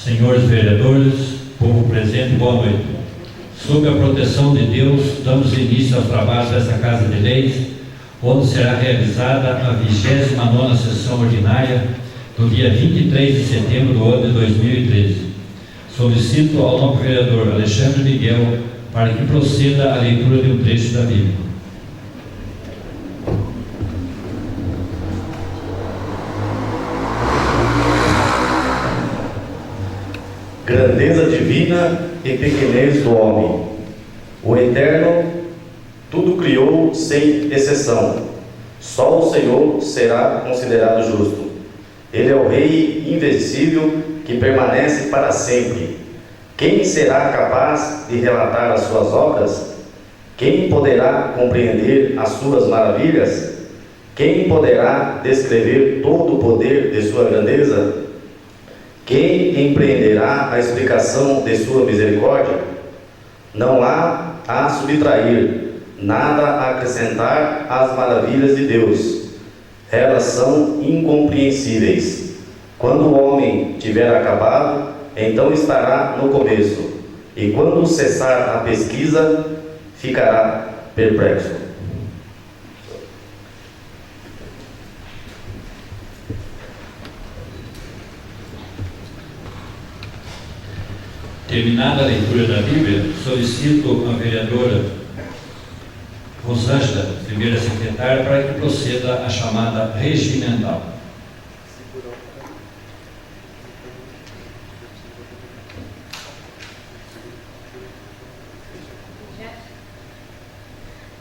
senhores vereadores, povo presente, boa noite. Sob a proteção de Deus, damos início aos trabalhos desta Casa de Leis, onde será realizada a 29ª sessão ordinária do dia 23 de setembro do ano de 2013. Solicito ao nobre vereador Alexandre Miguel para que proceda a leitura de um trecho da Bíblia. Grandeza divina e pequenez do homem. O Eterno tudo criou sem exceção. Só o Senhor será considerado justo. Ele é o Rei invencível que permanece para sempre. Quem será capaz de relatar as suas obras? Quem poderá compreender as suas maravilhas? Quem poderá descrever todo o poder de sua grandeza? Quem empreenderá a explicação de sua misericórdia? Não há a subtrair, nada a acrescentar às maravilhas de Deus. Elas são incompreensíveis. Quando o homem tiver acabado, então estará no começo, e quando cessar a pesquisa, ficará perplexo. Terminada a leitura da Bíblia, solicito a vereadora Rosângela, primeira secretária, para que proceda a chamada regimental.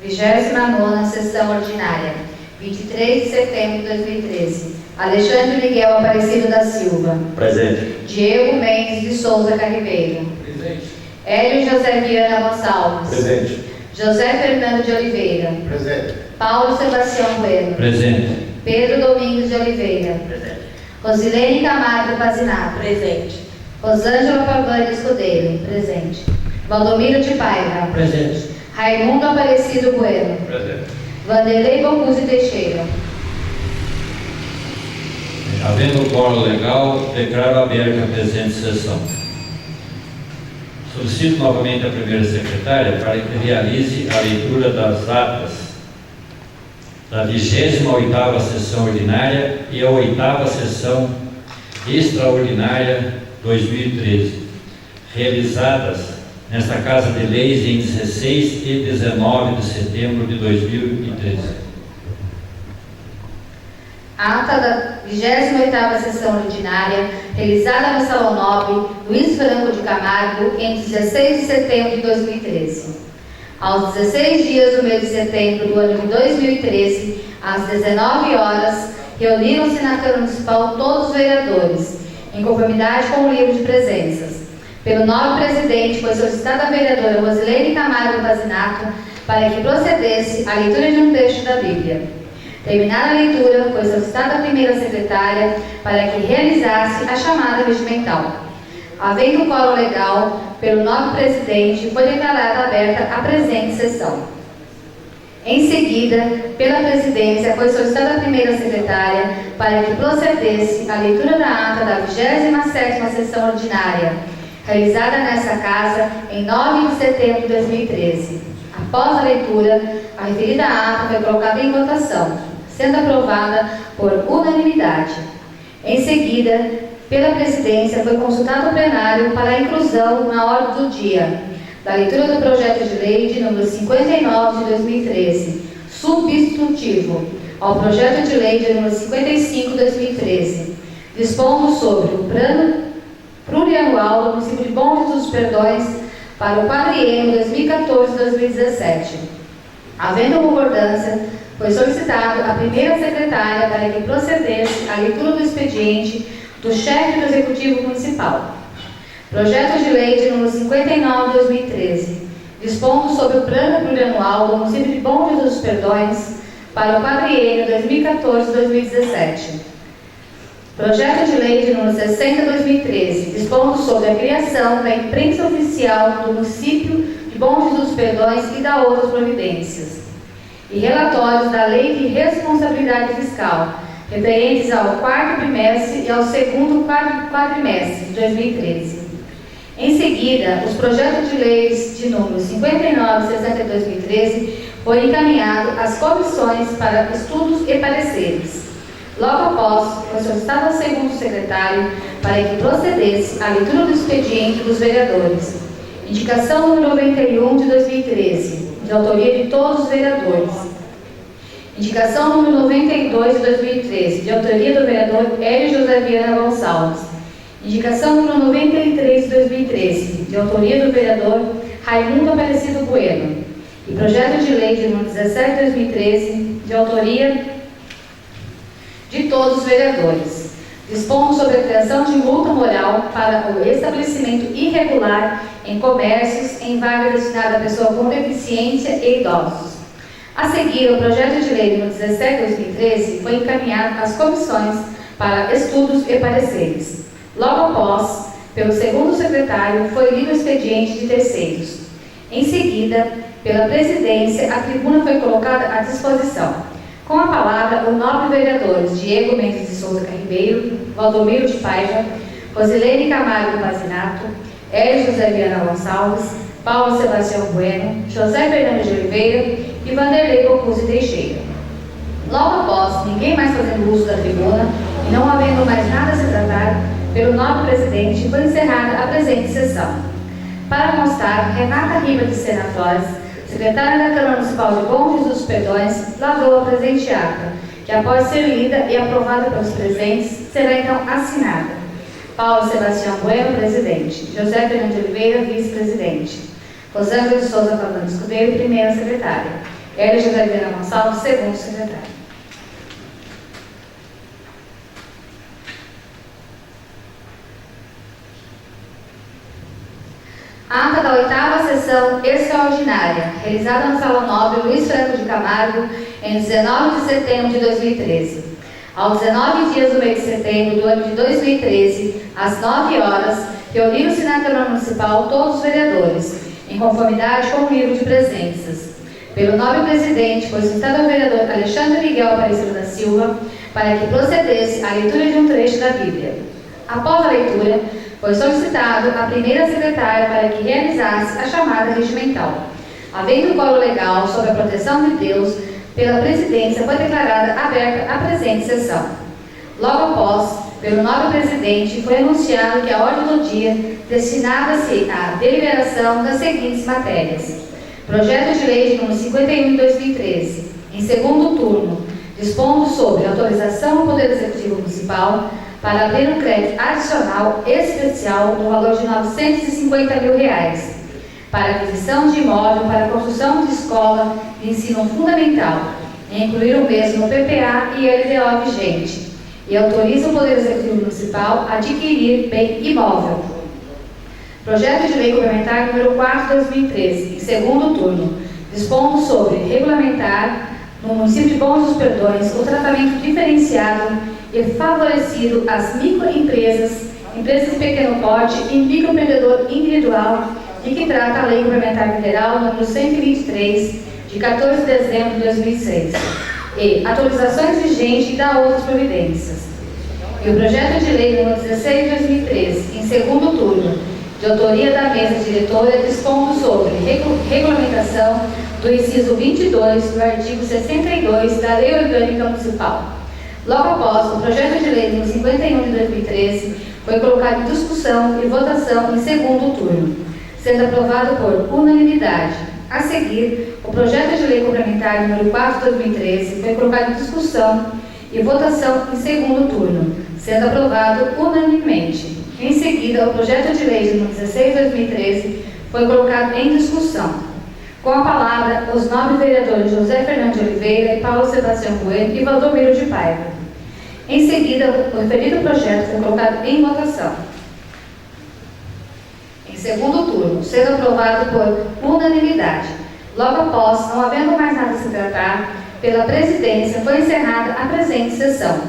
Vigésima nona sessão ordinária, 23 de setembro de 2013. Alexandre Miguel Aparecido da Silva. Presente. Diego Mendes de Souza Carribeiro. Presente. Hélio José Viana Gonçalves. Presente. José Fernando de Oliveira. Presente. Paulo Sebastião Bueno. Presente. Pedro Domingos de Oliveira. Presente. Rosilene Camargo Pazinato. Presente. Rosângela Pavani Escudeiro. Presente. Valdomiro de Paiva. Presente. Raimundo Aparecido Bueno. Presente. Vanderlei Bocuse Teixeira. Havendo quórum legal, declaro aberta a presente sessão. Solicito novamente a primeira secretária para que realize a leitura das atas da 28ª sessão ordinária e a 8ª sessão extraordinária 2013, realizadas nesta Casa de Leis em 16 e 19 de setembro de 2013. Ata da 28ª sessão ordinária, realizada no Salão Nobre Luiz Franco de Camargo, em 16 de setembro de 2013. Aos 16 dias do mês de setembro do ano de 2013, às 19 horas, reuniram-se na Câmara Municipal todos os vereadores, em conformidade com o livro de presenças. Pelo nobre presidente, foi solicitada a vereadora Rosilene Camargo Pazinato para que procedesse à leitura de um trecho da Bíblia. Terminada a leitura, foi solicitada a primeira secretária para que realizasse a chamada regimental. Havendo quórum legal, pelo nobre presidente, foi declarada aberta a presente sessão. Em seguida, pela presidência, foi solicitada a primeira secretária para que procedesse à leitura da ata da 27ª sessão ordinária, realizada nesta casa em 9 de setembro de 2013. Após a leitura, a referida ata foi colocada em votação, sendo aprovada por unanimidade. Em seguida, pela presidência, foi consultado o plenário para a inclusão na ordem do dia da leitura do projeto de lei de número 59 de 2013, substitutivo ao projeto de lei de número 55 de 2013, dispondo sobre o plano plurianual do município de Bom Jesus dos Perdões para o quadriênio 2014-2017. Havendo concordância, foi solicitado a primeira secretária para que procedesse à leitura do expediente do chefe do Executivo Municipal. Projeto de lei de número 59 de 2013, dispondo sobre o plano plurianual do município de Bom Jesus dos Perdões para o quadriênio 2014-2017. Projeto de lei de número 60 de 2013, dispondo sobre a criação da imprensa oficial do município de Bom Jesus dos Perdões e da outras providências. E relatórios da Lei de Responsabilidade Fiscal, referentes ao quarto trimestre e ao segundo quadrimestre de 2013. Em seguida, os projetos de leis de número 59 e 60 de 2013 foi encaminhado às comissões para estudos e pareceres. Logo após, foi solicitado ao segundo secretário para que procedesse à leitura do expediente dos vereadores. Indicação número 91 de 2013, de autoria de todos os vereadores. Indicação número 92 de 2013, de autoria do vereador Hélio José Viana Gonçalves. Indicação número 93 de 2013, de autoria do vereador Raimundo Aparecido Bueno. E projeto de lei de número 17 de 2013, de autoria de todos os vereadores, dispondo sobre a criação de multa moral para o estabelecimento irregular em comércios em vaga destinada a pessoa com deficiência e idosos. A seguir, o projeto de lei número 17 de 2013 foi encaminhado às comissões para estudos e pareceres. Logo após, pelo segundo secretário, foi lido o expediente de terceiros. Em seguida, pela presidência, a tribuna foi colocada à disposição. Com a palavra, os nobres vereadores Diego Mendes de Souza Carribeiro, Valdomiro de Paiva, Rosilene Camargo Pazinato, Hélio José Viana Gonçalves, Paulo Sebastião Bueno, José Fernando de Oliveira e Vanderlei Bocuse Teixeira. Logo após, ninguém mais fazendo uso da tribuna e não havendo mais nada a se tratar, pelo nobre presidente, foi encerrada a presente sessão. Para constar, Renata Riba de Sena Flores, secretária da Câmara Municipal de Bom Jesus dos Perdões, lavrou a presente ata, que após ser lida e aprovada pelos presentes, será então assinada. Paulo Sebastião Bueno, presidente. José Fernando de Oliveira, vice-presidente. Rosângela de Souza Fernando Escudeiro, primeira secretária. Hélio José Viana Gonçalves, segundo secretário. Ata da 8ª sessão extraordinária, realizada no Salão Nobre Luiz Franco de Camargo, em 19 de setembro de 2013. Aos 19 dias do mês de setembro do ano de 2013, às 9 horas, reuniram-se na Câmara Municipal todos os vereadores, em conformidade com o livro de presenças. Pelo nobre presidente, foi solicitado ao vereador Alexandre Miguel Aparecido da Silva para que procedesse à leitura de um trecho da Bíblia. Após a leitura, foi solicitado à primeira secretária para que realizasse a chamada regimental. Havendo coro legal sobre a proteção de Deus, pela presidência foi declarada aberta a presente sessão. Logo após, pelo nobre presidente, foi anunciado que a ordem do dia destinava-se à deliberação das seguintes matérias. Projeto de lei de número 51 de 2013, em segundo turno, dispondo sobre autorização ao Poder Executivo Municipal para abrir um crédito adicional especial no valor de R$ 950 mil para aquisição de imóvel para a construção de escola de ensino fundamental, e incluir o mesmo no PPA e LDO vigente, e autoriza o Poder Executivo Municipal a adquirir bem imóvel. Projeto de lei complementar número 4 de 2013, em segundo turno, dispondo sobre regulamentar no município de Bom Jesus dos Perdões o tratamento diferenciado e favorecido às microempresas, empresas de pequeno porte e microempreendedor individual, de que trata a Lei Complementar Federal número 123, de 14 de dezembro de 2006, e atualizações vigentes e da outras providências. E o projeto de lei número 16 de 2013, em segundo turno, de autoria da mesa diretora, dispondo sobre regulamentação do inciso 22 do artigo 62 da Lei Orgânica Municipal. Logo após, o projeto de lei número 51 de 2013 foi colocado em discussão e votação em segundo turno, sendo aprovado por unanimidade. A seguir, o projeto de lei complementar número 4 de 2013 foi colocado em discussão e votação em segundo turno, sendo aprovado unanimemente. Em seguida, o projeto de lei número 16 de 2013 foi colocado em discussão. Com a palavra, os nobres vereadores José Fernando de Oliveira, Paulo Sebastião Bueno e Valdomiro de Paiva. Em seguida, o referido projeto foi colocado em votação. Em segundo turno, sendo aprovado por unanimidade. Logo após, não havendo mais nada a se tratar, pela presidência foi encerrada a presente sessão.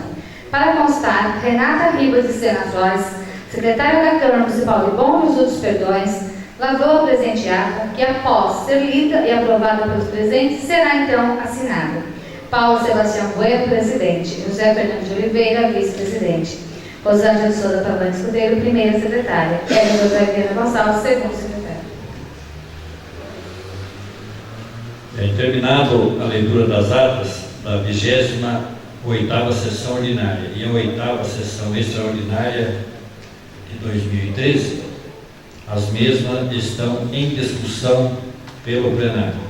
Para constar, Renata Ribas de Sena Flores, secretária da Câmara Municipal de Bom Jesus dos Perdões, lavrou a presente ata, que após ser lida e aprovada pelos presentes, será então assinada. Paulo Sebastião Bueno, presidente. José Fernando de Oliveira, vice-presidente. Rosângela de Souza Pavani Escudeiro, primeira secretária. Eva José Viana Gonçalves, segundo secretário. Terminado a leitura das atas da 28ª sessão ordinária e a 8ª sessão extraordinária de 2013, as mesmas estão em discussão pelo plenário.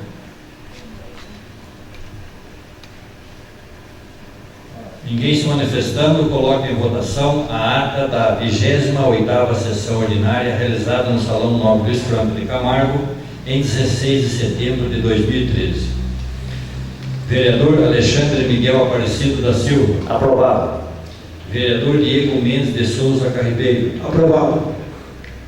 Ninguém se manifestando, coloco em votação a ata da 28ª sessão ordinária realizada no Salão Nobre Luiz Franco de Camargo em 16 de setembro de 2013. Vereador Alexandre Miguel Aparecido da Silva. Aprovado. Vereador Diego Mendes de Souza Carribeiro. Aprovado.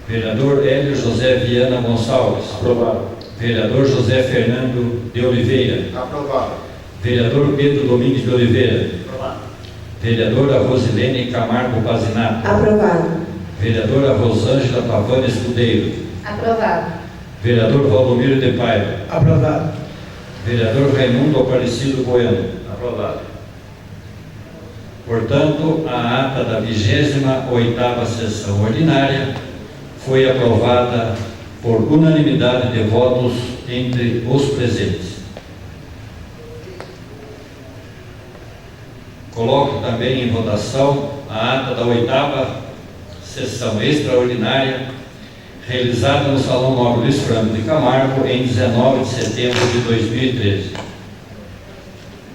Vereador Hélio José Viana Gonçalves. Aprovado. Vereador José Fernando de Oliveira. Aprovado. Vereador Pedro Domingues de Oliveira. Aprovado. Vereadora Rosilene Camargo Pazinato. Aprovado. Vereadora Rosângela Pavani Escudeiro. Aprovado. Vereador Valdomiro de Paiva. Aprovado. Vereador Raimundo Aparecido Bueno. Aprovado. Portanto, a ata da 28ª sessão ordinária foi aprovada por unanimidade de votos entre os presentes. Coloco também em votação a ata da 8ª sessão extraordinária realizada no Salão Nobre Luiz Franco de Camargo em 19 de setembro de 2013.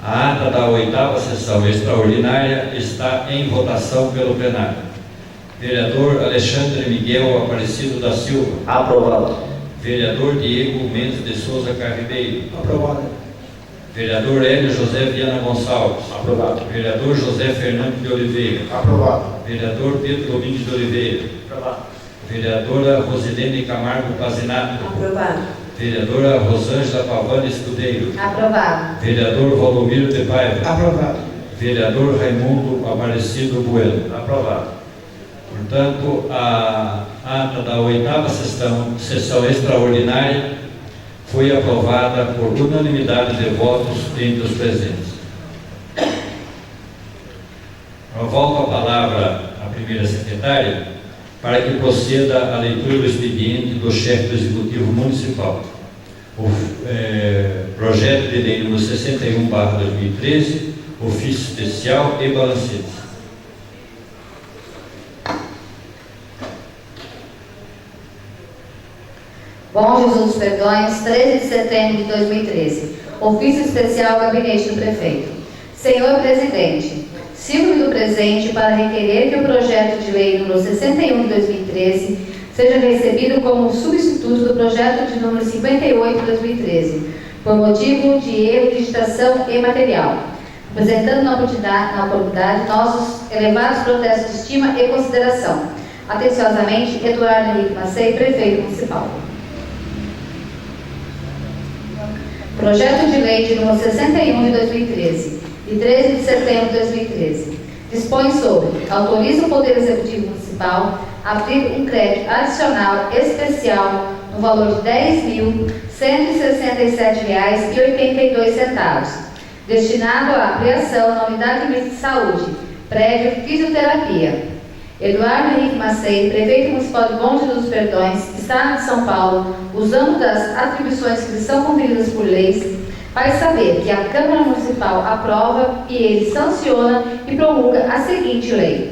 A ata da 8ª sessão extraordinária está em votação pelo plenário. Vereador Alexandre Miguel Aparecido da Silva. Aprovado. Vereador Diego Mendes de Souza Carribeiro. Aprovado. Vereador Hélio José Viana Gonçalves. Aprovado. Vereador José Fernando de Oliveira. Aprovado. Vereador Pedro Domingues de Oliveira. Aprovado. Vereadora Rosilene Camargo Pazinato. Aprovado. Vereadora Rosângela Pavani Escudeiro. Aprovado. Vereador Valdomiro de Paiva. Aprovado. Vereador Raimundo Aparecido Bueno. Aprovado. Portanto, a ata da 8ª sessão extraordinária foi aprovada por unanimidade de votos entre os presentes. Eu volto a palavra à primeira secretária para que proceda a leitura do expediente do chefe do Executivo Municipal. O projeto de lei número 61/2013, ofício especial e balancete. Bom Jesus dos Perdões, 13 de setembro de 2013. Ofício especial Gabinete do Prefeito. Senhor Presidente, sirvo-me do presente para requerer que o projeto de lei número 61 de 2013 seja recebido como substituto do projeto de número 58 de 2013, por motivo de erro de digitação e material, apresentando na oportunidade nossos elevados protestos de estima e consideração. Atenciosamente, Eduardo Henrique Macei, Prefeito Municipal. Projeto de Lei de número 61 de 2013, de 13 de setembro de 2013, dispõe sobre: autoriza o Poder Executivo Municipal a abrir um crédito adicional especial no valor de R$ 10.167,82, destinado à ampliação na Unidade Mista de Saúde, prédio Fisioterapia. Eduardo Henrique Macei, Prefeito Municipal de Bom Jesus dos Perdões, Estado de São Paulo, usando das atribuições que lhe são conferidas por leis, faz saber que a Câmara Municipal aprova e ele sanciona e promulga a seguinte lei.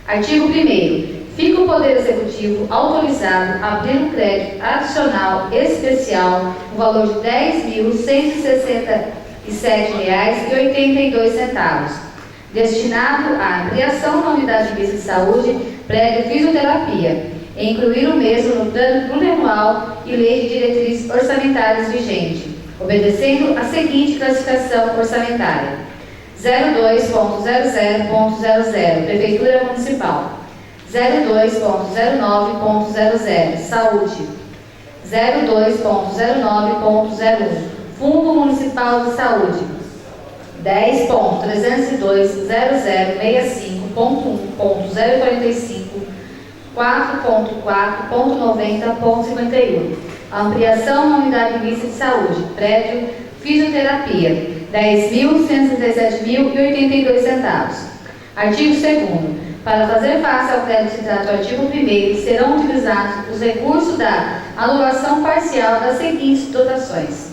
Artigo 1º. Fica o Poder Executivo autorizado a abrir um crédito adicional especial no valor de R$ 10.167,82, destinado à ampliação na Unidade Mista de Saúde, prédio Fisioterapia, e incluir o mesmo no plano plurianual e lei de diretrizes orçamentárias vigente, obedecendo a seguinte classificação orçamentária: 02.00.00, Prefeitura Municipal; 02.09.00, Saúde; 02.09.01, Fundo Municipal de Saúde; 10.302.0065.1.045, 4.4.90.51, ampliação na Unidade Mista de Saúde, prédio Fisioterapia, 10.137.082. Artigo 2º. Para fazer face ao crédito citado no artigo 1º, serão utilizados os recursos da anulação parcial das seguintes dotações: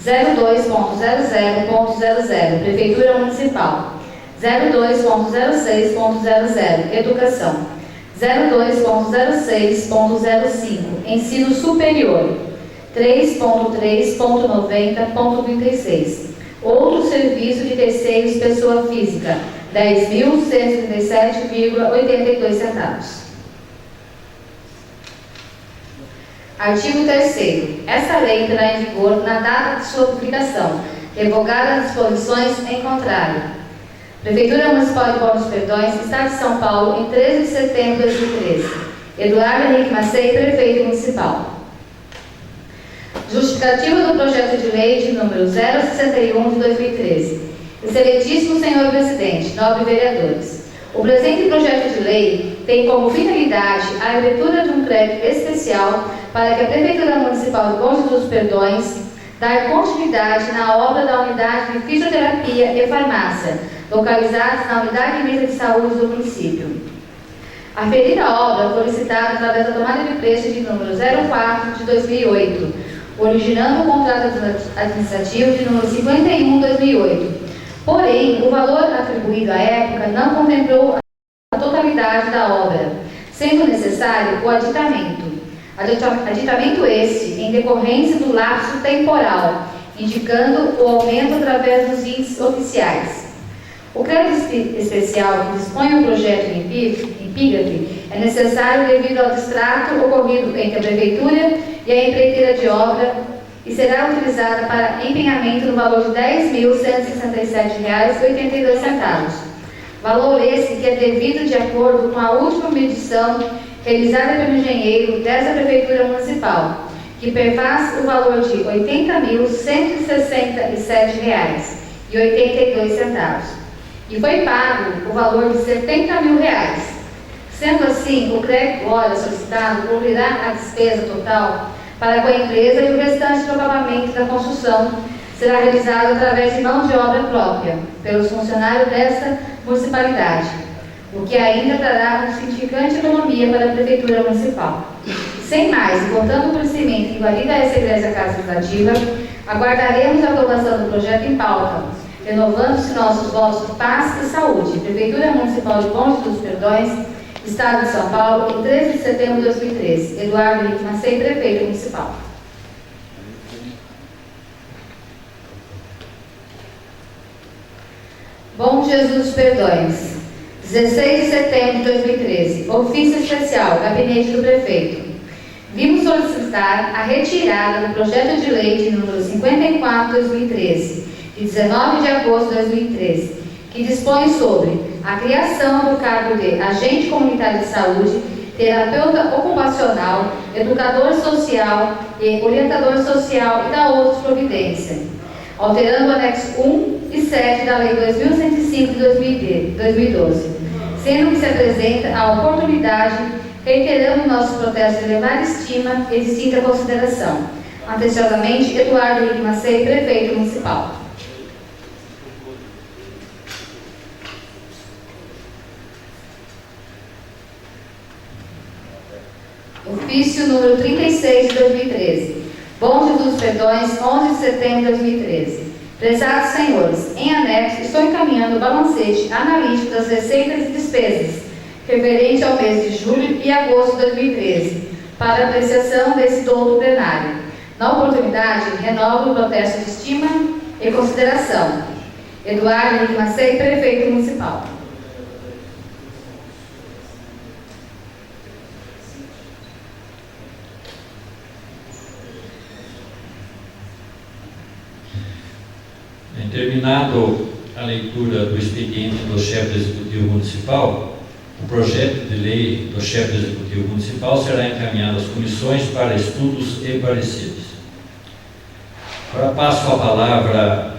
02.00.00 Prefeitura Municipal, 02.06.00 Educação, 02.06.05 Ensino Superior, 3.3.90.36 Outro serviço de terceiros pessoa física, 10.137,82. Artigo 3º. Essa lei entrará em vigor na data de sua publicação, revogadas as disposições em contrário. Prefeitura Municipal de Bom dos Perdões, Estado de São Paulo, em 13 de setembro de 2013. Eduardo Henrique Macei, Prefeito Municipal. Justificativa do projeto de lei de número 061 de 2013. Excelentíssimo Senhor Presidente, nobres vereadores, o presente projeto de lei tem como finalidade a abertura de um crédito especial para que a Prefeitura Municipal de Bom Jesus dos Perdões dar continuidade na obra da Unidade de Fisioterapia e Farmácia, localizadas na Unidade Mista de Saúde do município. A referida obra foi licitada através da tomada de preço de número 04 de 2008, originando o contrato administrativo de número 51 de 2008. Porém, o valor atribuído à época não contemplou a totalidade da obra, sendo necessário o aditamento. Aditamento este em decorrência do lapso temporal, indicando o aumento através dos índices oficiais. O crédito especial que dispõe o projeto em epígrafe é necessário devido ao distrato ocorrido entre a Prefeitura e a empreiteira de obra e será utilizada para empenhamento no valor de R$ 10.167,82. Valor esse que é devido de acordo com a última medição realizada pelo engenheiro dessa Prefeitura Municipal, que perfaz o valor de R$ 80.167,82 e foi pago o valor de R$ 70 mil. Sendo assim, o crédito hora solicitado cobrirá a despesa total para com a empresa e o restante do acabamento da construção será realizado através de mão de obra própria, pelos funcionários desta municipalidade, o que ainda trará uma significante economia para a Prefeitura Municipal. Sem mais, e contando o conhecimento que valida essa Igreja Casa Legislativa, aguardaremos a aprovação do projeto em pauta, renovando-se nossos votos de paz e saúde. Prefeitura Municipal de Bom Jesus dos Perdões, Estado de São Paulo, em 13 de setembro de 2013. Eduardo Henrique Macei, Prefeito Municipal. Bom Jesus dos Perdões, 16 de setembro de 2013. Ofício especial, Gabinete do Prefeito. Vimos solicitar a retirada do projeto de lei de número 54 de 2013, de 19 de agosto de 2013, que dispõe sobre a criação do cargo de agente comunitário de saúde, terapeuta ocupacional, educador social e orientador social e da outra providência, alterando o anexo 1 e 7 da Lei 2105 de 2012, sendo que se apresenta a oportunidade, reiterando nosso protesto de elevada estima e distinta consideração. Atenciosamente, Eduardo Henrique Macei, Prefeito Municipal. Ofício número 36 de 2013. Bom Jesus dos Perdões, 11 de setembro de 2013. Prezados senhores, em anexo estou encaminhando o balancete analítico das receitas e despesas referente ao mês de julho e agosto de 2013, para apreciação desse douto plenário. Na oportunidade, renovo o protesto de estima e consideração. Eduardo Henrique Macei, Prefeito Municipal. Terminado a leitura do expediente do chefe do Executivo Municipal, o projeto de lei do chefe do Executivo Municipal será encaminhado às comissões para estudos e pareceres. Agora passo a palavra.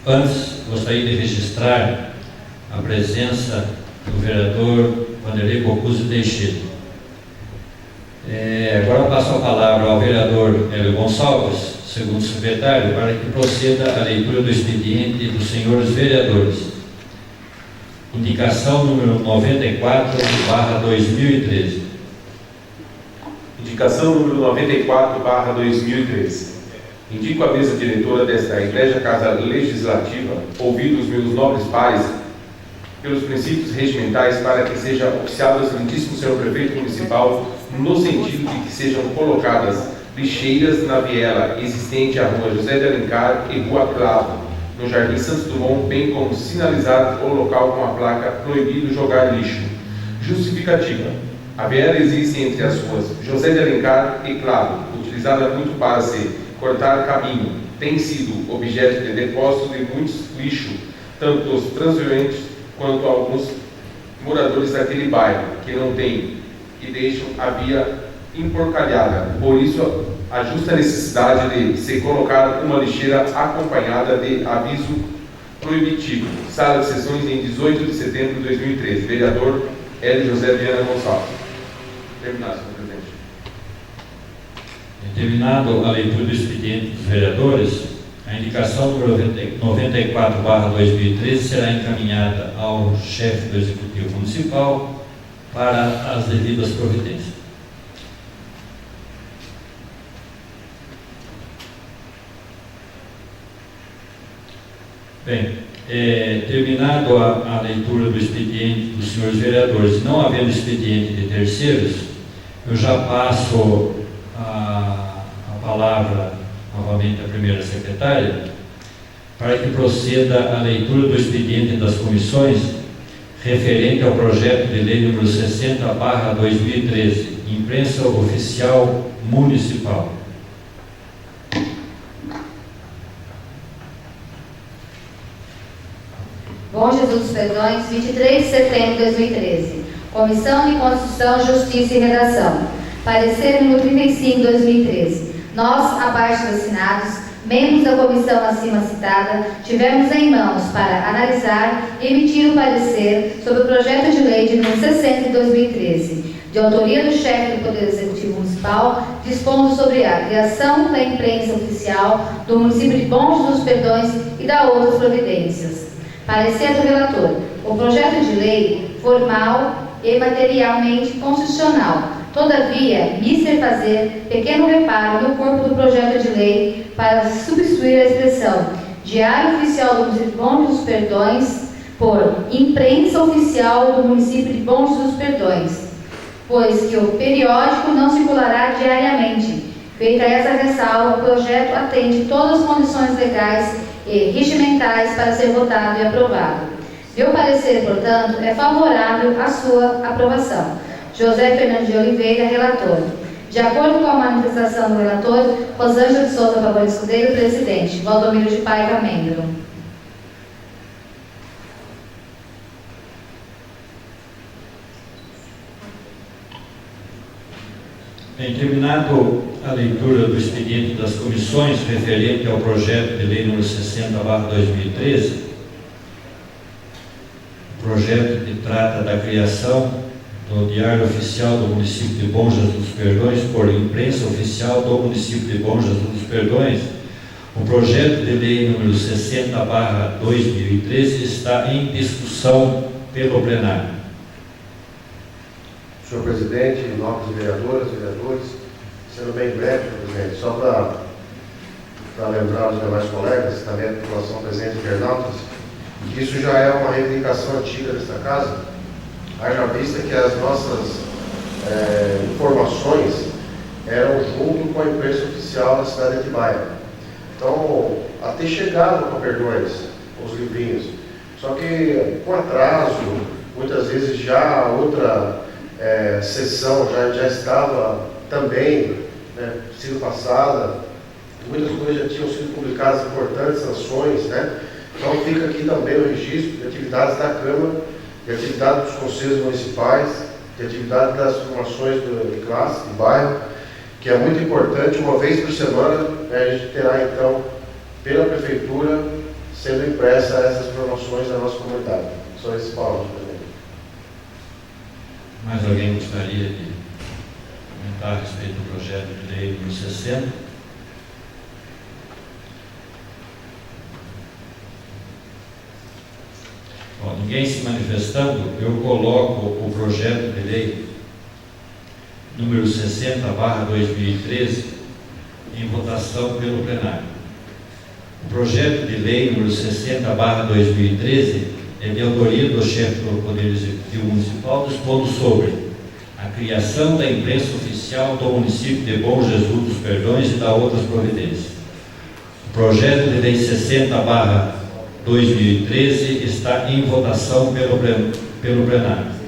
Antes, gostaria de registrar a presença do vereador Vanderlei Bocuzzi Teixeira. Agora passo a palavra ao vereador Hélio Gonçalves, segundo secretário, para que proceda a leitura do expediente dos senhores vereadores. Indicação número 94/2013. Indicação número 94/2013. Indico à mesa diretora desta Igreja Casa Legislativa, ouvidos meus nobres pares, pelos princípios regimentais, para que seja oficiado ao excelentíssimo senhor prefeito municipal, no sentido de que sejam colocadas lixeiras na viela existente à rua José de Alencar e rua Clavo, no Jardim Santos Dumont, bem como sinalizar o local com a placa "Proibido jogar lixo". Justificativa: a viela existe entre as ruas José de Alencar e Clavo, utilizada muito para se cortar caminho, tem sido objeto de depósito de muitos lixo, tanto dos transeuntes quanto alguns moradores daquele bairro, que não têm e deixam a via emporcalhada. Por isso, a justa necessidade de se colocar uma lixeira acompanhada de aviso proibitivo. Sala de sessões em 18 de setembro de 2013. Vereador Hélio José Viana Gonçalves. Terminado, senhor presidente. Terminado a leitura do expediente dos vereadores, a indicação número 94/2013 será encaminhada ao chefe do Executivo Municipal para as devidas providências. Bem, terminado a leitura do expediente dos senhores vereadores, não havendo expediente de terceiros, eu já passo a palavra novamente à primeira secretária, para que proceda a leitura do expediente das comissões referente ao projeto de lei número 60/2013, imprensa oficial municipal. Bom Jesus dos Perdões, 23 de setembro de 2013. Comissão de Constituição, Justiça e Redação. Parecer número 35 de 2013. Nós, abaixo assinados, membros da comissão acima citada, tivemos em mãos para analisar e emitir o parecer sobre o projeto de lei de número 60 de 2013, de autoria do chefe do Poder Executivo Municipal, dispondo sobre a criação da imprensa oficial do município de Bom Jesus dos Perdões e da outras providências. Parecer do relator: o projeto de lei formal e materialmente constitucional. Todavia, mister fazer pequeno reparo no corpo do projeto de lei para substituir a expressão Diário Oficial do Município de Bom Jesus dos Perdões por Imprensa Oficial do Município de Bom Jesus dos Perdões, pois que o periódico não circulará diariamente. Feita essa ressalva, o projeto atende todas as condições legais e regimentais para ser votado e aprovado. Meu parecer, portanto, é favorável à sua aprovação. José Fernando de Oliveira, relator. De acordo com a manifestação do relator, Rosângela de Souza Pavão Escudeiro, presidente. Valdomiro de Paiva, membro. Bem, terminado a leitura do expediente das comissões referente ao projeto de lei número 60/2013, o projeto que trata da criação do Diário Oficial do Município de Bom Jesus dos Perdões por Imprensa Oficial do Município de Bom Jesus dos Perdões, o projeto de lei número 60/2013 está em discussão pelo plenário. Senhor presidente, nobres vereadoras, vereadores, sendo bem breve, presidente, só para lembrar os demais colegas, também a população presente em Pernambuco, que isso já é uma reivindicação antiga desta casa, haja vista que as nossas informações eram junto com a imprensa oficial da cidade de Atibaia. Então, até chegavam com Perdões, os livrinhos, só que com atraso, muitas vezes já outra sessão já estava também sido passada, muitas coisas já tinham sido publicadas, importantes sanções, né? Então fica aqui também o registro de atividades da Câmara, de atividade dos conselhos municipais, de atividade das formações de classe, de bairro, que é muito importante. Uma vez por semana, a gente terá então, pela Prefeitura, sendo impressa essas promoções da nossa comunidade. Só esse palavra, presidente. Mais alguém gostaria de comentar a respeito do projeto de lei número 60? ninguém se manifestando, eu coloco o projeto de lei número 60/2013 em votação pelo plenário. O projeto de lei número 60/2013 é de autoria do chefe do Poder Executivo Municipal, dispondo sobre a criação da imprensa oficial do município de Bom Jesus dos Perdões e da outras providências. O projeto de lei 60/2013 está em votação pelo plenário.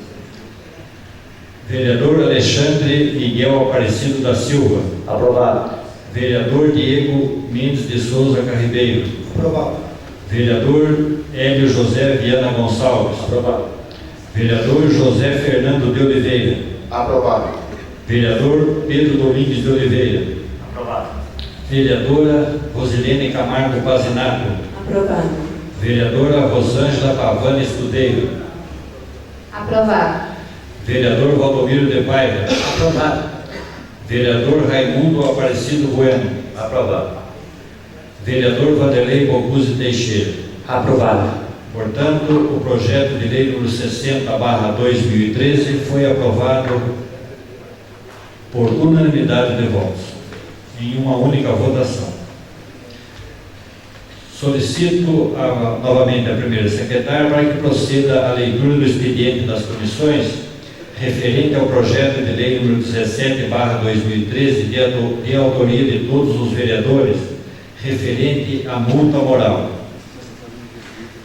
Vereador Alexandre Miguel Aparecido da Silva. Aprovado. Vereador Diego Mendes de Souza Carribeiro. Aprovado. Vereador Hélio José Viana Gonçalves. Aprovado. Vereador José Fernando de Oliveira. Aprovado. Vereador Pedro Domingues de Oliveira. Aprovado. Vereadora Rosilene Camargo Pazinato. Aprovado. Vereadora Rosângela Pavani Escudeiro. Aprovado. Vereador Valdomiro de Paiva. Aprovado. Vereador Raimundo Aparecido Bueno. Aprovado. Vereador Vanderlei Bocuse Teixeira. Aprovado. Portanto, o projeto de lei número 60/2013 foi aprovado por unanimidade de votos, em uma única votação. Solicito novamente a primeira secretária para que proceda a leitura do expediente das comissões referente ao projeto de lei número 17/2013, de autoria de todos os vereadores, referente à multa moral.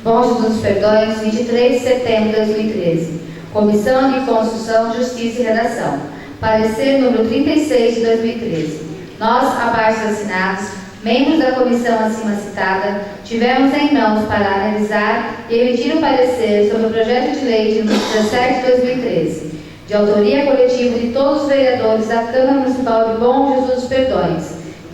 Bom Jesus dos Perdões, 23 de setembro de 2013. Comissão de Constituição, Justiça e Redação. Parecer número 36 de 2013. Nós, abaixo assinados, membros da comissão acima citada, tivemos em mãos para analisar e emitir o parecer sobre o projeto de lei de número 17 de 2013, de autoria coletiva de todos os vereadores da Câmara Municipal de Bom Jesus dos Perdões,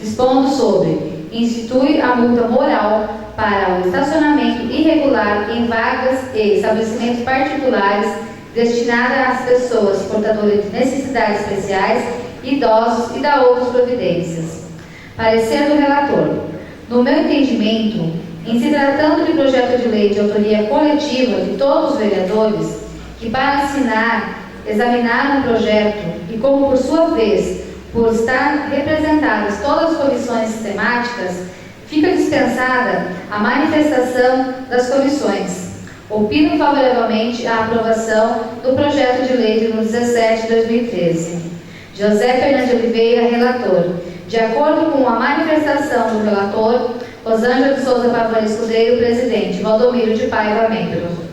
dispondo sobre: institui a multa moral para o estacionamento irregular em vagas e estabelecimentos particulares destinada às pessoas portadoras de necessidades especiais, idosos e da outras providências. Parecer do relator. No meu entendimento, em se tratando de projeto de lei de autoria coletiva de todos os vereadores, que para examinar um projeto e como por sua vez, por estar representadas todas as comissões temáticas, fica dispensada a manifestação das comissões. Opino favoravelmente a aprovação do projeto de lei de número 17 de 2013. José Fernando de Oliveira, relator. De acordo com a manifestação do relator, Rosângela de Souza Pavani Escudeiro, presidente. Valdomiro de Paiva, membro.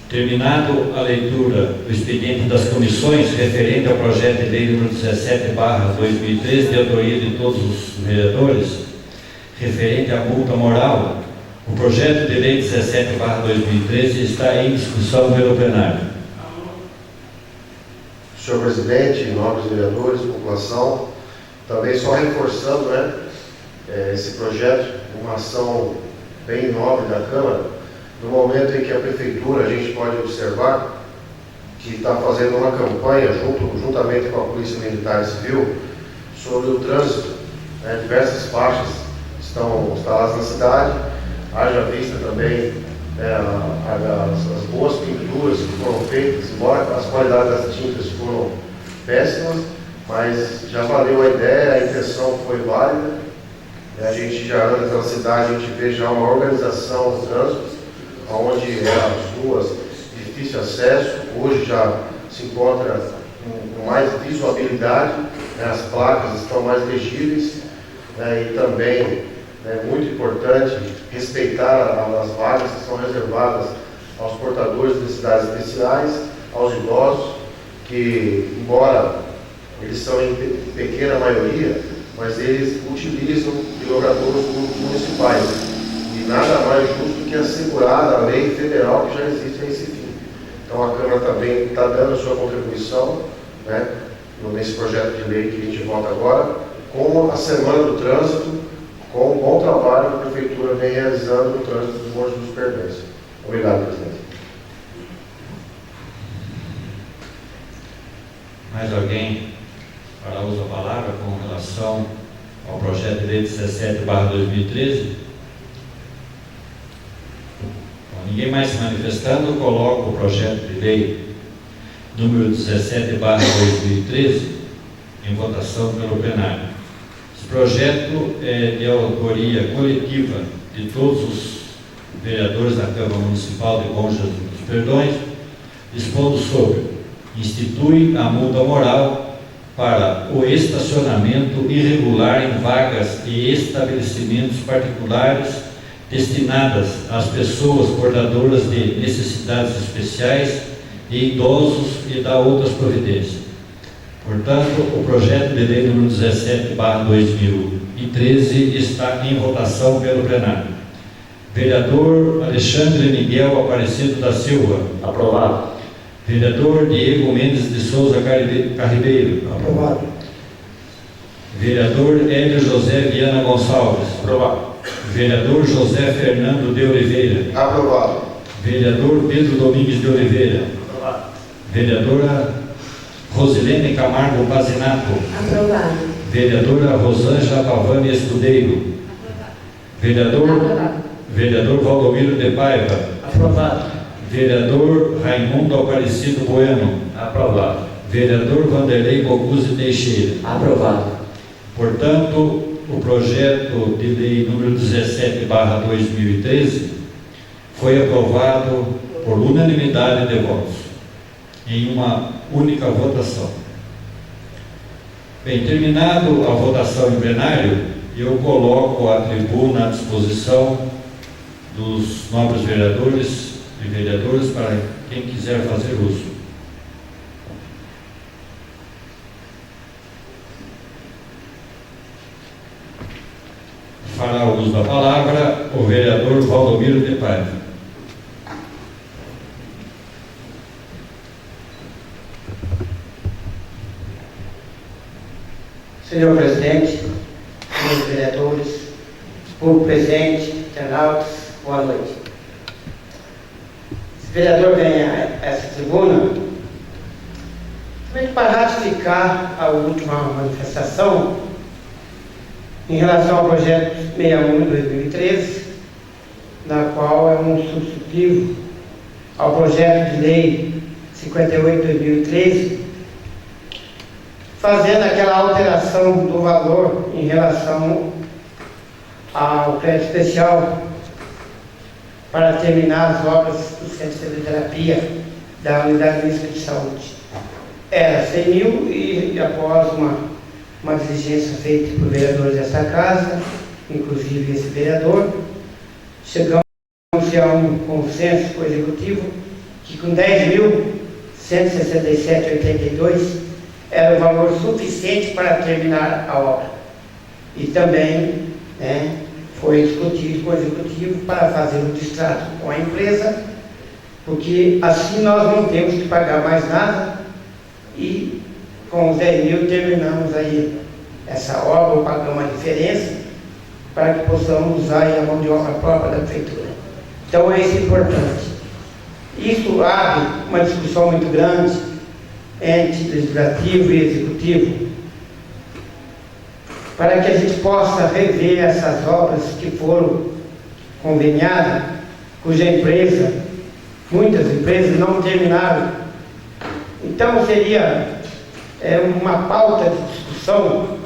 Terminado a leitura do expediente das comissões referente ao projeto de lei número 17/2013, de autoria de todos os vereadores, referente à multa moral, o projeto de lei 17/2013 está em discussão pelo plenário. Senhor presidente, nobres vereadores, população, também só reforçando, esse projeto, uma ação bem nobre da Câmara. No momento em que a Prefeitura, a gente pode observar que está fazendo uma campanha, juntamente com a Polícia Militar e Civil, sobre o trânsito. Diversas faixas estão instaladas na cidade, haja vista também as boas pinturas que foram feitas, embora as qualidades das tintas foram péssimas, mas já valeu a ideia, a intenção foi válida. A gente já anda pela cidade, a gente vê já uma organização do trânsito, onde as ruas de difícil acesso, hoje já se encontra com mais visualidade, as placas estão mais legíveis, e também é muito importante respeitar as vagas que são reservadas aos portadores de necessidades especiais, aos idosos, que, embora eles são em pequena maioria, mas eles utilizam de logradouros municipais. E nada mais justo que assegurar a lei federal que já existe a esse fim. Então a Câmara também está dando a sua contribuição, nesse projeto de lei que a gente vota agora, com a Semana do Trânsito, com o bom trabalho que a Prefeitura vem realizando no trânsito dos Bom Jesus dos Perdões. Obrigado, presidente. Mais alguém? Fará uso da palavra com relação ao projeto de lei 17/2013. Ninguém mais se manifestando, eu coloco o projeto de lei número 17/2013 em votação pelo plenário. Esse projeto é de autoria coletiva de todos os vereadores da Câmara Municipal de Conjas dos Perdões, dispondo sobre: institui a multa moral para o estacionamento irregular em vagas e estabelecimentos particulares destinadas às pessoas portadoras de necessidades especiais e idosos, e dá outras providências. Portanto, o projeto de lei número 17/2013 está em votação pelo plenário. Vereador Alexandre Miguel Aparecido da Silva. Aprovado. Vereador Diego Mendes de Souza Carribeiro. Aprovado. Vereador Hélio José Viana Gonçalves. Aprovado. Vereador José Fernando de Oliveira. Aprovado. Vereador Pedro Domingues de Oliveira. Aprovado. Vereadora Rosilene Camargo Pazinato. Aprovado. Vereadora Rosângela Pavani Escudeiro. Vereador Valdomiro de Paiva. Aprovado. Vereador Raimundo Aparecido Bueno. Aprovado. Vereador Vanderlei Bocuse Teixeira. Aprovado. Portanto, o projeto de lei número 17/2013 foi aprovado por unanimidade de votos, em uma única votação. Bem, terminado a votação em plenário, eu coloco a tribuna à disposição dos nobres vereadores e vereadoras para quem quiser fazer uso. Fará uso da palavra o vereador Valdomiro de Paiva. Senhor presidente, senhores vereadores, público presente, internautas, boa noite. Esse vereador vem a essa tribuna para ratificar a última manifestação em relação ao projeto 61 de 2013, na qual é um substitutivo ao projeto de lei 58 de 2013, fazendo aquela alteração do valor em relação ao crédito especial para terminar as obras do centro de fisioterapia da unidade mista de saúde. Era 100 mil e após uma diligência feita por vereadores desta casa, inclusive esse vereador, chegamos a um consenso com o executivo que com 10.167,82 era o valor suficiente para terminar a obra. E também foi discutido com o executivo para fazer um distrato com a empresa, porque assim nós não temos que pagar mais nada e com os 10 mil terminamos aí essa obra ou pagamos a diferença para que possamos usar aí a mão de obra própria da prefeitura. Então é isso importante. Isso abre uma discussão muito grande entre legislativo e executivo, para que a gente possa rever essas obras que foram conveniadas, cuja empresa, muitas empresas não terminaram. Então seria uma pauta de discussão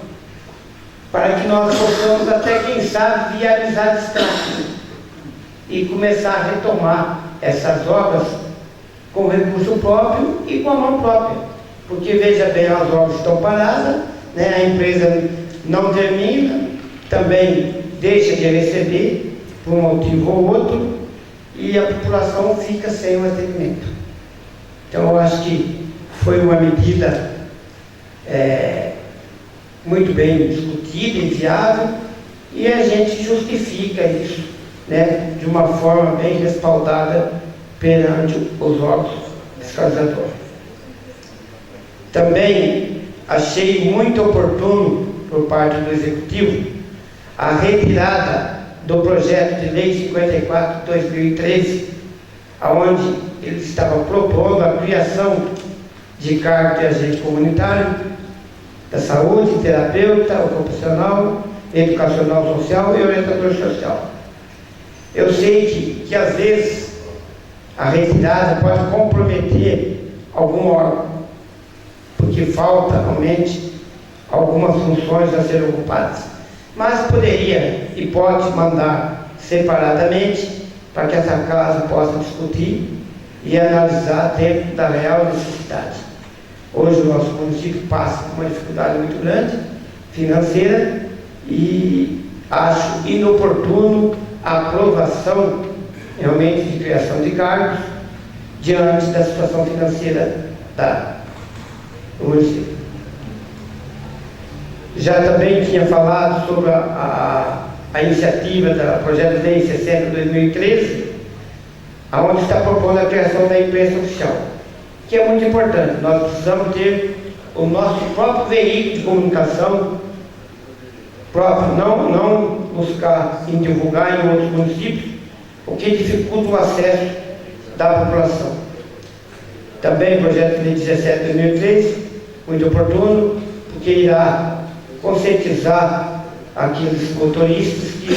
para que nós possamos até, quem sabe, viabilizar a distância e começar a retomar essas obras com recurso próprio e com a mão própria, porque veja bem, as obras estão paradas, a empresa não termina, também deixa de receber por um motivo ou outro e a população fica sem o atendimento. Então eu acho que foi uma medida muito bem discutida e viável, e a gente justifica isso de uma forma bem respaldada perante os órgãos fiscalizadores. Também achei muito oportuno por parte do Executivo a retirada do projeto de lei 54 de 2013, onde ele estava propondo a criação de cargo de agente comunitário da saúde, terapeuta, ocupacional, educacional social e orientador social. Eu sei que às vezes a retirada pode comprometer algum órgão, porque falta realmente algumas funções a serem ocupadas. Mas poderia e pode mandar separadamente para que essa casa possa discutir e analisar dentro da real necessidade. Hoje o nosso município passa por uma dificuldade muito grande financeira e acho inoportuno a aprovação realmente de criação de cargos diante da situação financeira do município. Já também tinha falado sobre a iniciativa do projeto de lei 60 de 2013, onde está propondo a criação da imprensa oficial, que é muito importante. Nós precisamos ter o nosso próprio veículo de comunicação próprio, não buscar em divulgar em outros municípios, o que dificulta o acesso da população. Também o projeto de lei 17 de 2003, muito oportuno, porque irá conscientizar aqueles motoristas que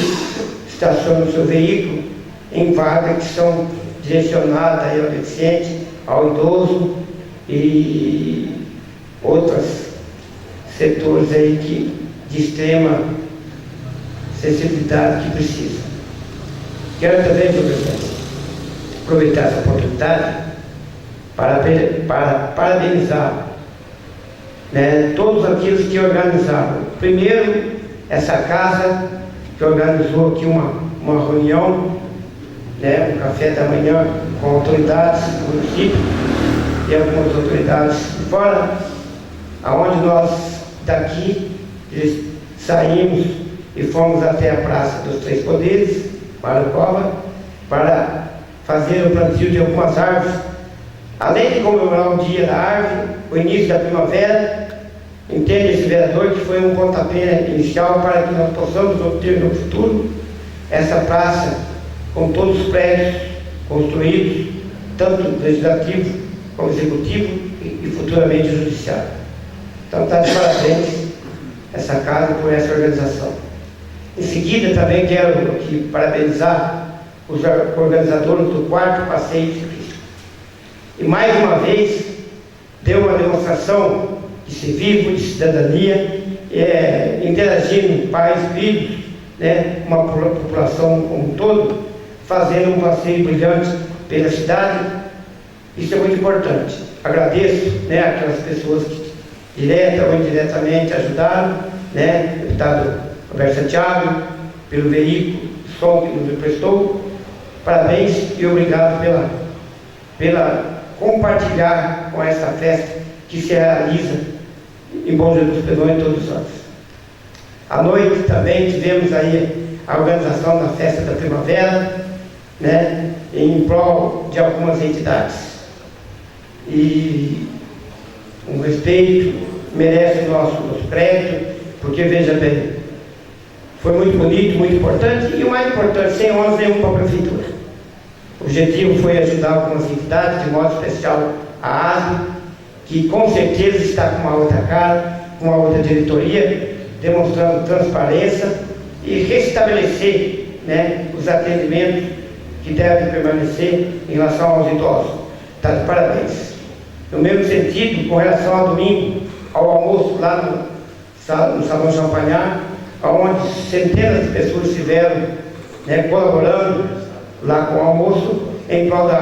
estacionam o seu veículo em vagas que são direcionadas ao deficiente, ao idoso e outros setores aí de extrema sensibilidade que precisam. Quero também aproveitar essa oportunidade para parabenizar todos aqueles que organizaram. Primeiro, essa casa que organizou aqui uma reunião, um café da manhã com autoridades do município e algumas autoridades de fora, aonde nós daqui saímos e fomos até a Praça dos Três Poderes, Maracova, para fazer o plantio de algumas árvores, além de comemorar o dia da árvore, o início da primavera. Entende esse vereador que foi um pontapé inicial para que nós possamos obter no futuro essa praça com todos os prédios construídos, tanto legislativo como executivo e futuramente judiciário. Então está de parabéns essa casa por essa organização. Em seguida também quero aqui parabenizar os organizadores do 4º Passeio Ciclístico. E mais uma vez deu uma demonstração de civismo, de cidadania, interagindo pais, filhos, uma população como um todo, fazendo um passeio brilhante pela cidade. Isso é muito importante. Agradeço aquelas pessoas que direta ou indiretamente ajudaram, deputado Roberto Santiago, pelo veículo, som que nos emprestou. Parabéns e obrigado pela compartilhar com essa festa que se realiza em Bom Jesus Pelões todos os anos. À noite também tivemos aí a organização da festa da primavera, em prol de algumas entidades. E um respeito merece o nosso crédito, porque veja bem, foi muito bonito, muito importante, e o mais importante, sem ônus nenhum para a prefeitura. O objetivo foi ajudar algumas entidades, de modo especial a ASME, que com certeza está com uma outra cara, com uma outra diretoria, demonstrando transparência e restabelecer os atendimentos que devem permanecer em relação aos idosos. Está de parabéns. No mesmo sentido, com relação ao domingo, ao almoço lá no Salão Champagnat, onde centenas de pessoas estiveram colaborando lá com o almoço em prol da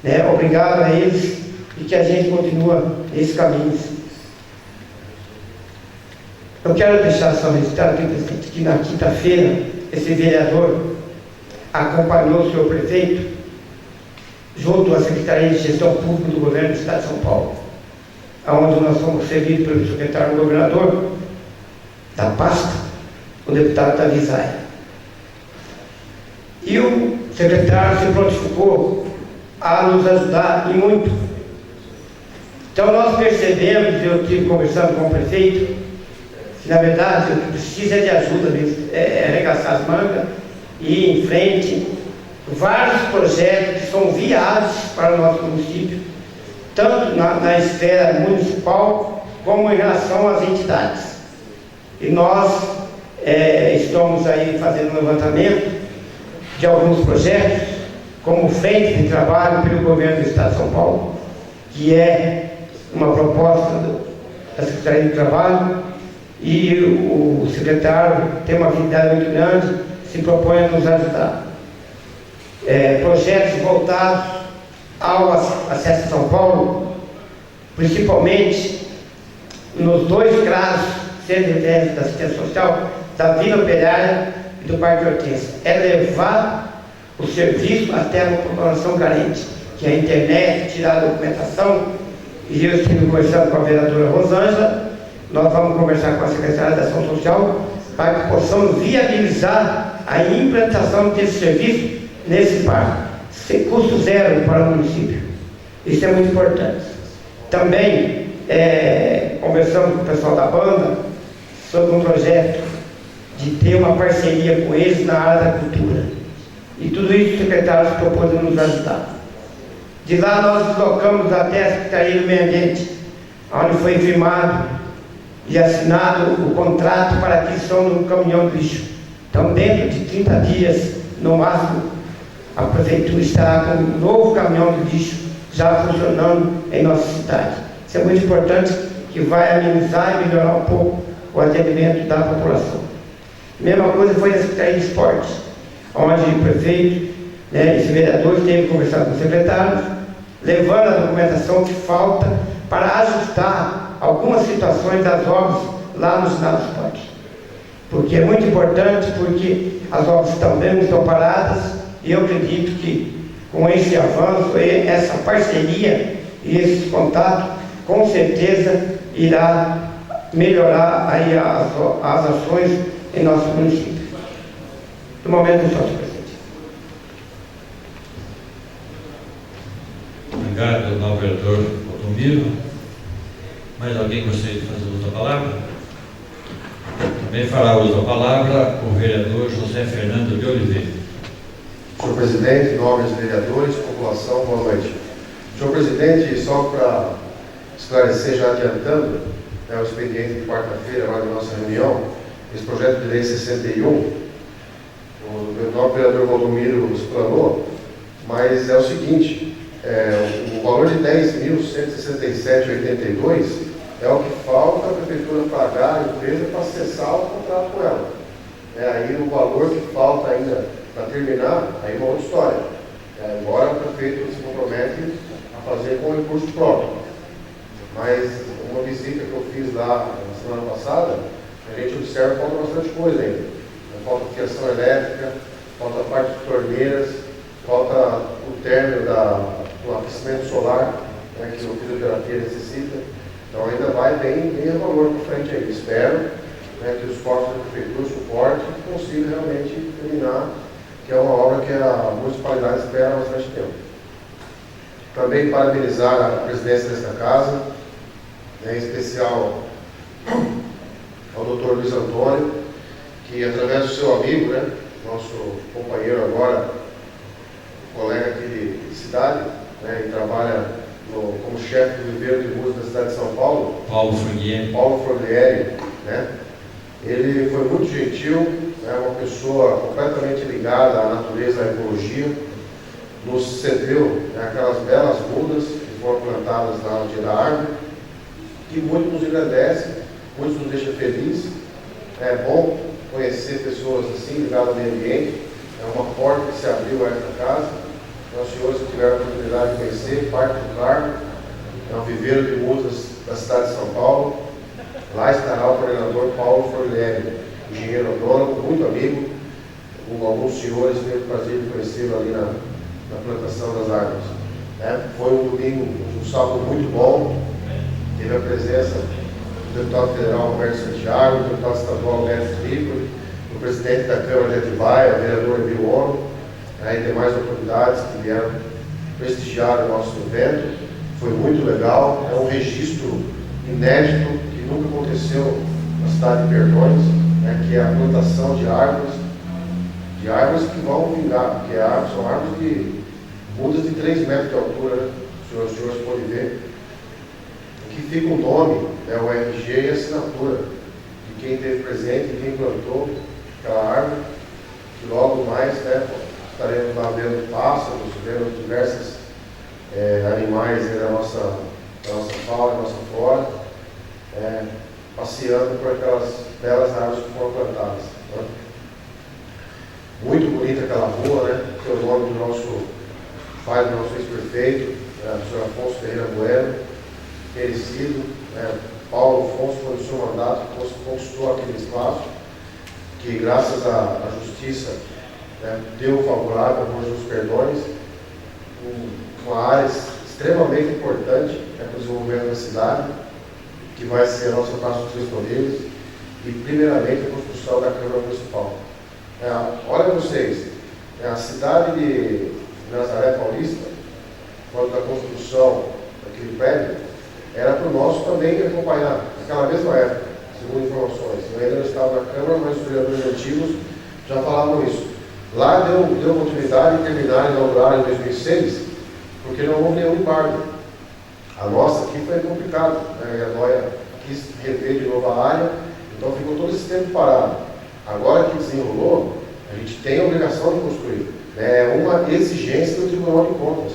ASME. Obrigado a eles e que a gente continua nesse caminho. Eu quero deixar só registrado aqui, presidente, que na quinta-feira esse vereador acompanhou o senhor prefeito junto à Secretaria de Gestão Pública do Governo do Estado de São Paulo, onde nós fomos servidos pelo secretário do governador da pasta, o deputado Tavizai. E o secretário se prontificou a nos ajudar e muito. Então nós percebemos, eu estive conversando com o prefeito, que na verdade o que precisa é de ajuda mesmo, arregaçar as mangas e ir em frente. Vários projetos que são viáveis para o nosso município, tanto na esfera municipal como em relação às entidades. E nós estamos aí fazendo um levantamento de alguns projetos, como frente de trabalho pelo governo do Estado de São Paulo, que é uma proposta da Secretaria de Trabalho, e o secretário tem uma habilidade muito grande, se propõe a nos ajudar. Projetos voltados ao acesso a São Paulo, principalmente nos 2 CRAS, Centro de Técnico da Assistência Social, da Vila Operária e do Parque Hortência. É levar o serviço até a população carente, que é a internet, tirar a documentação. E eu estive conversando com a vereadora Rosângela, nós vamos conversar com a secretária da Ação Social, para que possamos viabilizar a implantação desse serviço nesse parque, sem custo zero para o município. Isso é muito importante. Também conversamos com o pessoal da banda sobre um projeto de ter uma parceria com eles na área da cultura. E tudo isso o secretário se propôs a nos ajudar. De lá nós deslocamos até a Secretaria do Meio Ambiente, onde foi firmado e assinado o contrato para a aquisição de um caminhão de lixo. Então, dentro de 30 dias, no máximo, a Prefeitura estará com um novo caminhão de lixo já funcionando em nossa cidade. Isso é muito importante, que vai amenizar e melhorar um pouco o atendimento da população. Mesma coisa foi na Secretaria de Esportes, onde o prefeito e os vereadores teve conversado com os secretários, levando a documentação que falta para ajustar algumas situações das obras lá no ginásio esporte. Porque é muito importante, porque as obras também estão paradas, e eu acredito que com esse avanço, essa parceria e esse contato, com certeza irá melhorar aí as ações em nosso município. No momento, só, senhor presidente. Obrigado, novo vereador Valdomiro. Mais alguém gostaria de fazer uso da palavra? Também fará uso da palavra o vereador José Fernando de Oliveira. Senhor presidente, nobres vereadores, população, boa noite. Senhor presidente, só para esclarecer, já adiantando, o expediente de quarta-feira, lá da nossa reunião, esse projeto de lei 61, o nobre vereador Valdomiro explanou, mas é o seguinte, o valor de 10.167,82 é o que falta a prefeitura pagar a empresa para cessar o contrato com ela. Aí o valor que falta ainda para terminar, aí é uma outra história. Agora o prefeito se compromete a fazer com recurso próprio. Mas uma visita que eu fiz lá na semana passada, a gente observa que falta bastante coisa ainda. Falta fiação elétrica, falta a parte de torneiras, falta o término do aquecimento solar, que o fisioterapia necessita. Então ainda vai bem a valor para frente aí. Espero que os corpos da prefeitura suportem e consigam realmente terminar, que é uma obra que a municipalidade espera há bastante tempo. Também parabenizar a presidência desta casa, em especial ao Dr. Luiz Antônio, que através do seu amigo, nosso companheiro agora, colega aqui de cidade, e trabalha como chefe do viveiro de música da cidade de São Paulo, Paulo Forlieri, ele foi muito gentil, uma pessoa completamente ligada à natureza, à ecologia, nos cedeu aquelas belas mudas que foram plantadas lá no Dia da Árvore, que muito nos engrandece, muito nos deixa felizes. É bom conhecer pessoas assim, ligadas ao meio ambiente. É uma porta que se abriu a esta casa. Então, os senhores que tiveram a oportunidade de conhecer, Parque do Carmo, é um viveiro de musas da cidade de São Paulo. Lá estará o coordenador Paulo Forlieri, engenheiro agrônomo, muito amigo. Alguns senhores teve o prazer de conhecê-lo ali na plantação das árvores. Foi um domingo, um sábado muito bom. Teve a presença do deputado federal Roberto Santiago, do deputado estadual Neto Filipe, do presidente da Câmara de Atibaia, o vereador Emílio Ono, e demais autoridades que vieram prestigiar o nosso evento. Foi muito legal, é um registro inédito que nunca aconteceu na cidade de Perdões, que é a plantação de árvores que vão vingar, porque são árvores de mudas de 3 metros de altura, os senhores podem ver. Aqui fica o nome, né, o RG e a assinatura de quem esteve presente e quem plantou aquela árvore, que logo mais, né, estaremos lá vendo pássaros, vendo diversos animais da nossa fauna, da nossa flora, passeando por aquelas belas árvores que foram plantadas. Né? Muito bonita aquela rua, né? Que é o nome do nosso pai, do nosso ex-prefeito, o senhor Afonso Ferreira Bueno, merecido. Paulo Afonso, foi no seu mandato, conquistou aquele espaço, que graças à justiça, né, deu favorável por os perdões, uma área extremamente importante para o desenvolvimento da cidade, que vai ser a nossa Praça dos Três Poderes, e primeiramente a construção da Câmara Municipal. Olha vocês, a cidade de Nazaré Paulista, quando a construção daquele prédio, era para o nosso também acompanhar, naquela mesma época, segundo informações. Eu ainda não estava na Câmara, mas os vereadores antigos já falavam isso. Lá deu oportunidade de terminar e inaugurar em 2006, porque não houve nenhum embargo. A nossa aqui foi complicado, né? A Noia quis rever de novo a área, então ficou todo esse tempo parado. Agora que desenrolou, a gente tem a obrigação de construir. É uma exigência do Tribunal de Contas,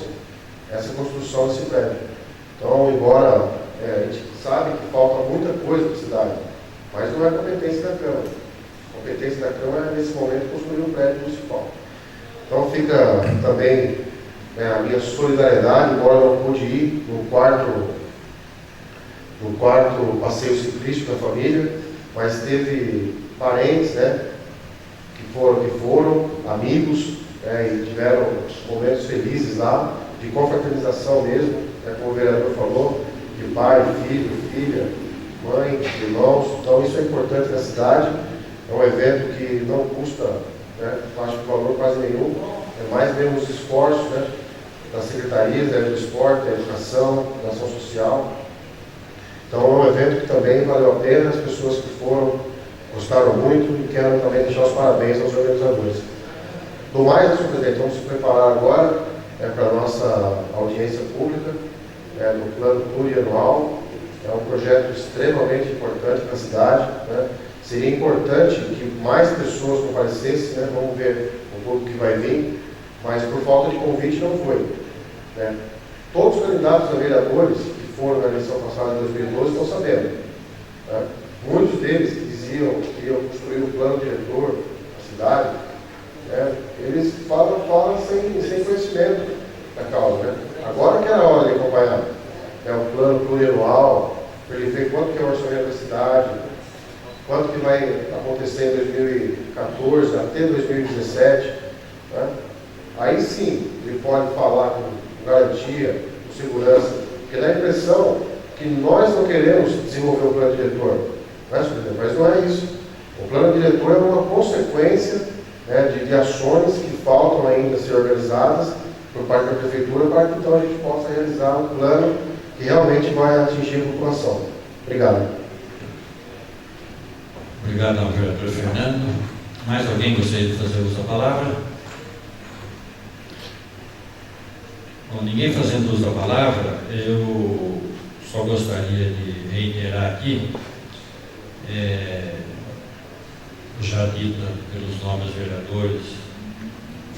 essa construção desse prédio. Então, embora a gente sabe que falta muita coisa para a cidade, mas não é competência da Câmara. A competência da Câmara é, nesse momento, construir um prédio municipal. Então, fica também a minha solidariedade, embora eu não pude ir no quarto passeio ciclístico da família, mas teve parentes, né, que foram amigos, e tiveram momentos felizes lá, de confraternização mesmo, como o vereador falou, de pai, filho, filha, mãe, irmãos. Então isso é importante na cidade, é um evento que não custa, acho que valor quase nenhum, é mais mesmo os esforços, das secretarias, do esporte, da educação, da ação social. Então é um evento que também valeu a pena, as pessoas que foram gostaram muito e quero também deixar os parabéns aos organizadores. Do mais, senhor presidente, vamos se preparar agora para a nossa audiência pública, no plano plurianual. É um projeto extremamente importante para a cidade. Seria importante que mais pessoas comparecessem, vamos ver o público que vai vir, mas por falta de convite não foi. Todos os candidatos a vereadores que foram na eleição passada de 2012 estão sabendo. Muitos deles que diziam que iam construir o plano diretor da cidade, eles falam sem conhecimento da causa. Agora que era a hora de acompanhar o plano plurianual, para ele ver quanto que é o orçamento da cidade, quanto que vai acontecer em 2014 até 2017. Aí sim, ele pode falar com garantia, com segurança, porque dá a impressão que nós não queremos desenvolver o plano diretor, mas não é isso. O plano diretor é uma consequência de ações que faltam ainda ser organizadas por parte da Prefeitura para que então a gente possa realizar um plano que realmente vai atingir a população. Obrigado. Obrigado ao vereador Fernando. Mais alguém gostaria de fazer uso da palavra? Bom, ninguém fazendo uso da palavra, eu só gostaria de reiterar aqui, já dita pelos nobres vereadores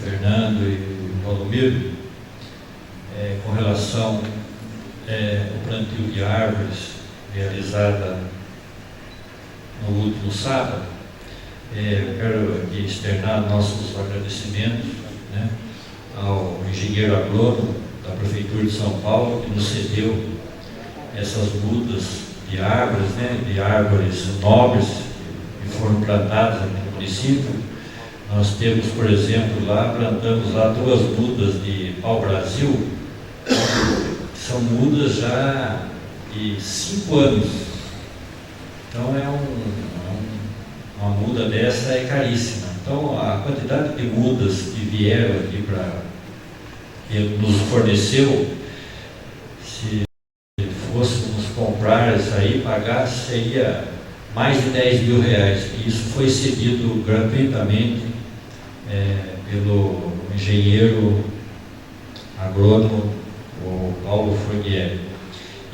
Fernando e Valdomiro, com relação ao plantio de árvores realizada no último sábado. Eu quero aqui externar nossos agradecimentos ao engenheiro agrônomo da Prefeitura de São Paulo, que nos cedeu essas mudas de árvores, de árvores nobres que foram plantadas aqui no município. Nós temos, por exemplo, plantamos lá 2 mudas de pau-brasil, que são mudas já de 5 anos. Então uma muda dessa é caríssima. Então a quantidade de mudas que vieram aqui que ele nos forneceu, se fôssemos comprar isso aí, pagar, seria mais de R$10 mil. E isso foi cedido gratuitamente pelo engenheiro agrônomo, o Paulo Fornieri.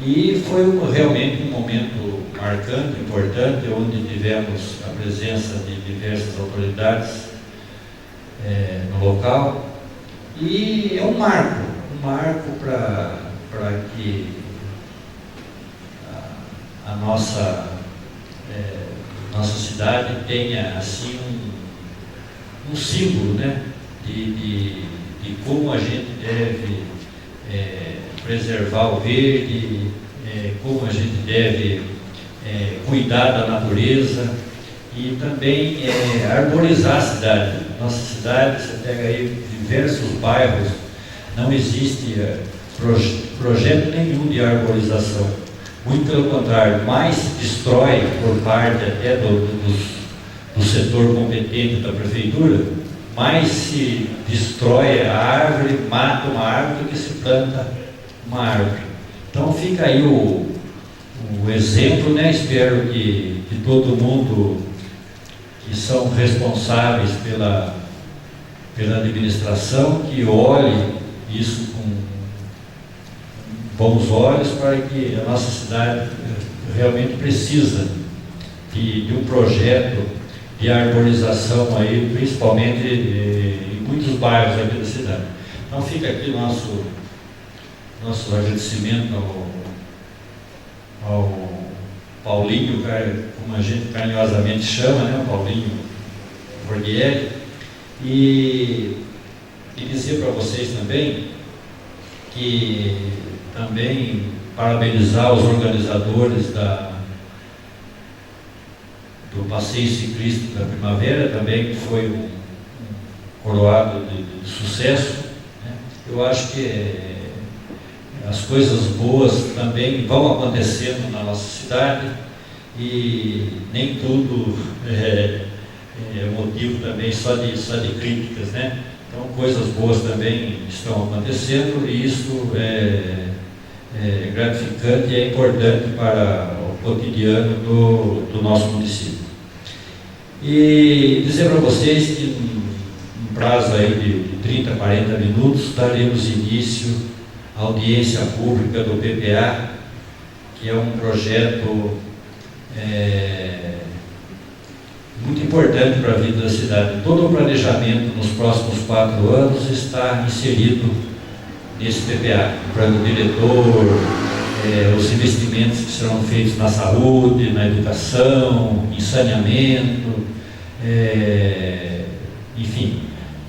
E foi realmente um momento marcante, importante, onde tivemos a presença de diversas autoridades no local. E é um marco para que a nossa cidade tenha assim um símbolo, né, de como a gente deve preservar o verde, como a gente deve cuidar da natureza e também arborizar a cidade. Nossa cidade, você pega aí diversos bairros, não existe projeto nenhum de arborização. Muito pelo contrário, mais se destrói por parte até do setor competente da prefeitura, mais se destrói a árvore, mata uma árvore do que se planta uma árvore. Então fica aí o exemplo, né? Espero que todo mundo que são responsáveis pela administração, que olhe isso com bons olhos, para que a nossa cidade realmente precisa de um projeto de arborização aí, principalmente em muitos bairros aqui da cidade. Então fica aqui nosso agradecimento ao Paulinho, como a gente carinhosamente chama, né, o Paulinho Borghieri, e dizer para vocês também que também parabenizar os organizadores do passeio ciclístico da primavera, também que foi um coroado de sucesso, né? Eu acho que as coisas boas também vão acontecendo na nossa cidade e nem tudo é motivo também só de críticas, né? Então coisas boas também estão acontecendo e isso é gratificante e é importante para o cotidiano do nosso município. E dizer para vocês que em prazo aí de 30, 40 minutos daremos início à audiência pública do PPA, que é um projeto muito importante para a vida da cidade. Todo o planejamento nos próximos 4 anos está inserido nesse PPA, o plano diretor, os investimentos que serão feitos na saúde, na educação, em saneamento, enfim,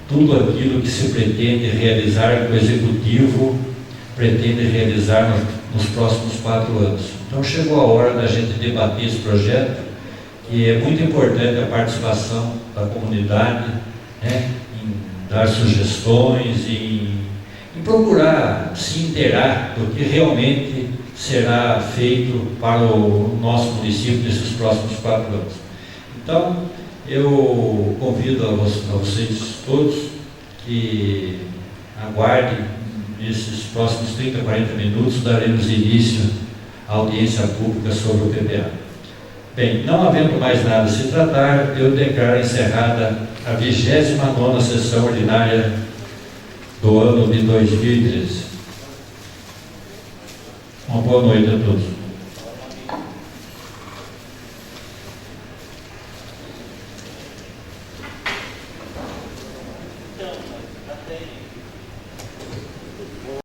tudo aquilo que se pretende realizar, que o Executivo pretende realizar nos próximos 4 anos. Então chegou a hora da gente debater esse projeto, que é muito importante a participação da comunidade, né, em dar sugestões, em procurar se inteirar do que realmente será feito para o nosso município nesses próximos 4 anos. Então, eu convido a vocês todos que aguardem nesses próximos 30, 40 minutos, daremos início à audiência pública sobre o PPA. Bem, não havendo mais nada a se tratar, eu declaro encerrada a 29ª sessão ordinária do ano de 2013. Uma boa noite a todos.